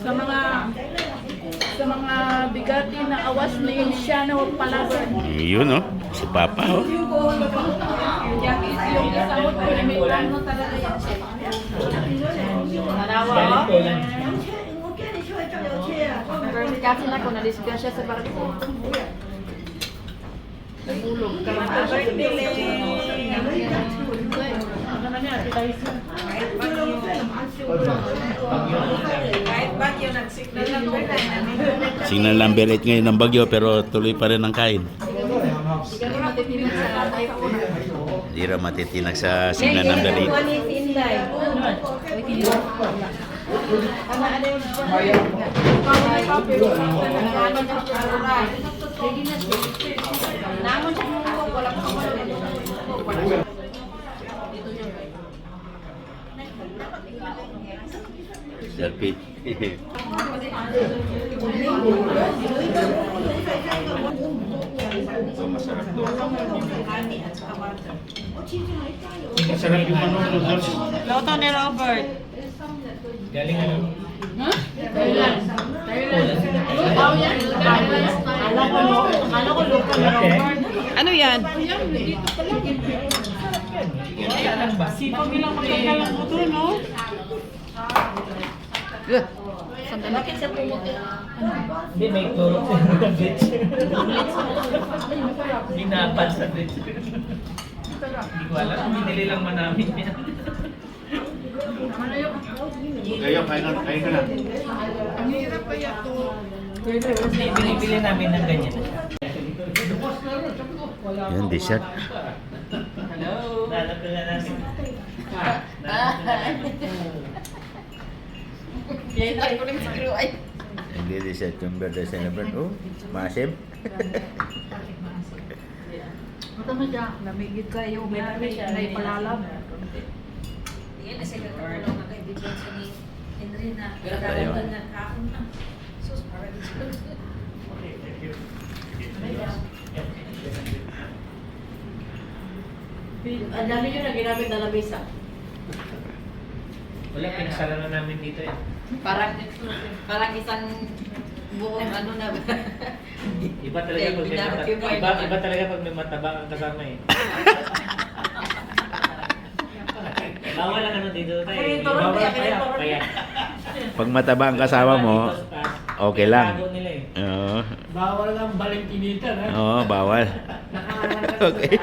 sa mga bigati na awas ni Luciano Palawan. Yun, oh. Si Papa, oh. Yung kasawot ko ni Milano talaga yan siya. Manawa, kasi na ko na-discuss siya sa barko. Nagulog. Signal number 8 ngayon ng Bagyo pero tuloy pa rin ang kain. Hindi raw matitinag sa signal number 8. Selfie. Masarap doon. Masarap yung noodles. Loto ni Robert. Galing ano? Thailand. Oh, yan. Akala ko local na Robert. Ano yan? Sipag nilang magkakalang mo doon, no? Sandali. Bakit siya pumuti? Hindi, may turok sa mga bridge. Binapan sa bridge. Hindi ko alam, binili lang manamit niya. Kayo, kain ka na. Ang hirap pa yato. Hindi, binibili namin ng ganyan. Yan, dessert. Hello? Nanap na namin. Yan ko rin siguro ay. Hindi dessert yung birthday celebrant. Oh, maasim. Ito mo dyan. Namigit kayo. May palalab. Yan na sila tulong na kaibigan sa ni Henry na Tayo. kadalangan na kaon na. Sus, para dito. Ang dami nyo na ginamit na lamesa. Wala, pinasala na namin dito yan. Parang isang buong ano na. Iba talaga pag may iba talaga pag may matabang ang kasama eh. Bawal ang ano dito tayo. Bawal kaya. Pag mataba ang kasama mo, okay lang. Tago nila eh. Oo. Bawal ang baling kinita na. Oo, bawal. Okay.